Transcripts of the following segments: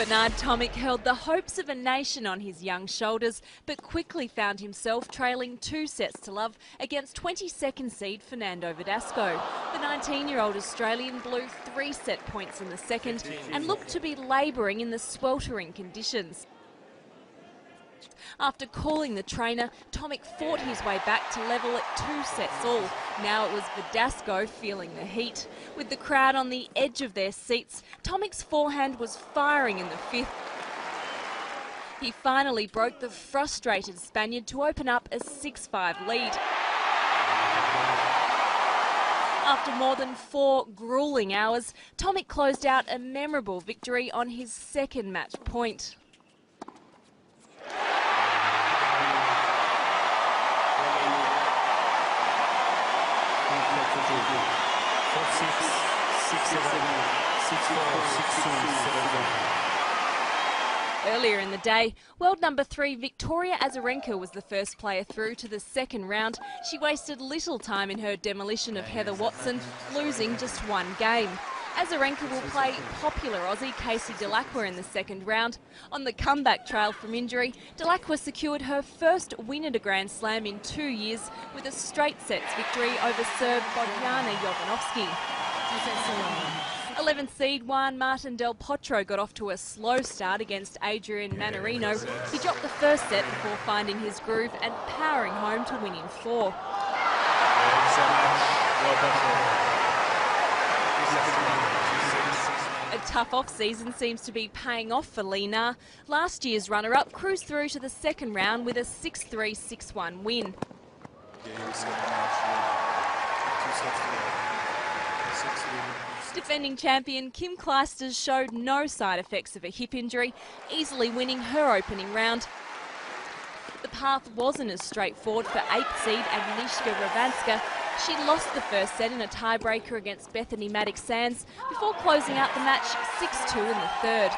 Bernard Tomic held the hopes of a nation on his young shoulders, but quickly found himself trailing 2-0 against 22nd seed Fernando Verdasco. The 19-year-old Australian blew 3 set points in the second and looked to be labouring in the sweltering conditions. After calling the trainer, Tomic fought his way back to level at 2-all. Now it was Verdasco feeling the heat. With the crowd on the edge of their seats, Tomic's forehand was firing in the fifth. He finally broke the frustrated Spaniard to open up a 6-5 lead. After more than 4 gruelling hours, Tomic closed out a memorable victory on his second match point. Earlier in the day, world number 3 Victoria Azarenka was the first player through to the second round. She wasted little time in her demolition of Heather Watson, losing just 1 game. Azarenka will play popular Aussie Casey Delacqua in the second round. On the comeback trail from injury, Delacqua secured her first win at a Grand Slam in 2 years with a straight sets victory over Serb Bojana Jovanovski. 11th seed Juan Martin Del Potro got off to a slow start against Adrian Manarino. He dropped the first set before finding his groove and powering home to win in 4. A tough off-season seems to be paying off for Li Na. Last year's runner-up cruised through to the second round with a 6-3, 6-1 win. Defending champion Kim Clijsters showed no side effects of a hip injury, easily winning her opening round. The path wasn't as straightforward for 8th seed Agnieszka Radwanska. She lost the first set in a tiebreaker against Bethany Maddox-Sands before closing out the match 6-2 in the third.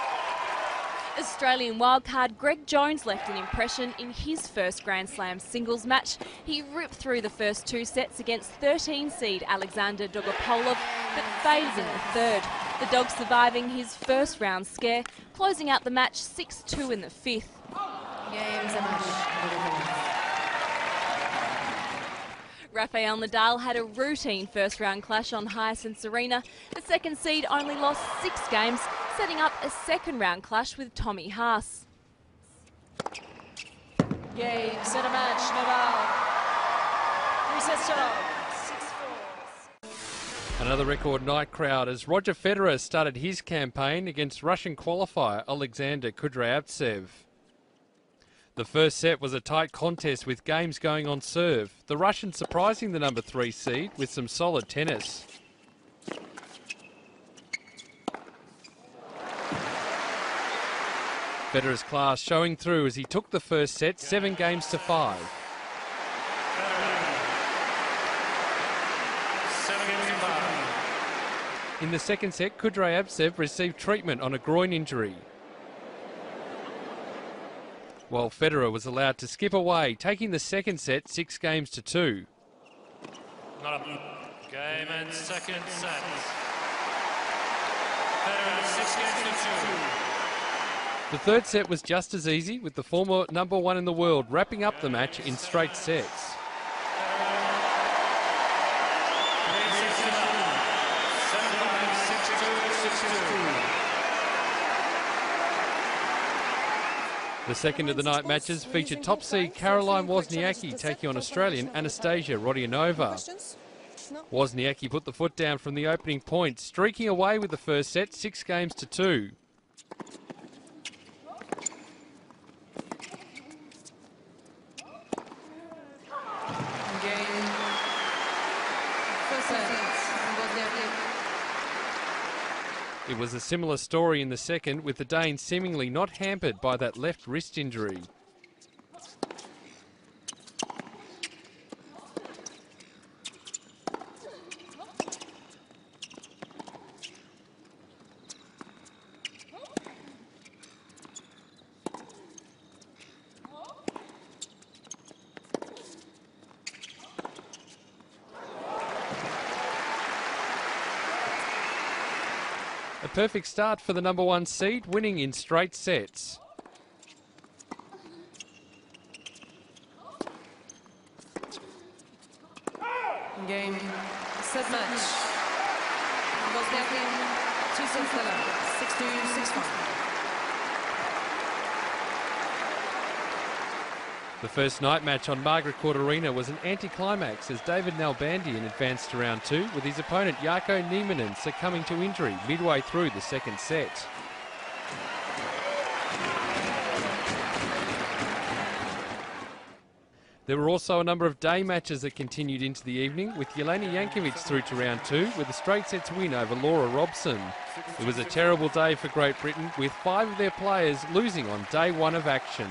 Australian wildcard Greg Jones left an impression in his first Grand Slam singles match. He ripped through the first 2 sets against 13 seed Alexander Dolgopolov, but fades in the third. The dog surviving his first round scare, closing out the match 6-2 in the fifth. Rafael Nadal had a routine first-round clash on Hyacinth Arena. The second seed only lost 6 games, setting up a second-round clash with Tommy Haas. Game, set a match, Nadal. 3-6. Another record night crowd as Roger Federer started his campaign against Russian qualifier Alexander Kudryavtsev. The first set was a tight contest with games going on serve. The Russian surprising the number 3 seed with some solid tennis. Federer's class showing through as he took the first set 7 games to 5. In the second set, Kudryavtsev received treatment on a groin injury, while Federer was allowed to skip away, taking the second set 6 games to 2. Game and second set. Federer 6 games to 2. The third set was just as easy, with the former number 1 in the world wrapping up the match in straight sets. The second of the night matches featured top seed Caroline Wozniacki taking on Australian Anastasia Rodionova. Wozniacki put the foot down from the opening point, streaking away with the first set 6 games to 2. It was a similar story in the second, with the Dane seemingly not hampered by that left wrist injury. A perfect start for the #1 seed, winning in straight sets. Game, set match. Bosnia-Team, 2-6, 6-2, 6-1. The first night match on Margaret Court Arena was an anticlimax as David Nalbandian advanced to round 2 with his opponent Jarkko Nieminen succumbing to injury midway through the second set. There were also a number of day matches that continued into the evening, with Jelena Jankovic through to round 2 with a straight sets win over Laura Robson. It was a terrible day for Great Britain, with 5 of their players losing on day 1 of action.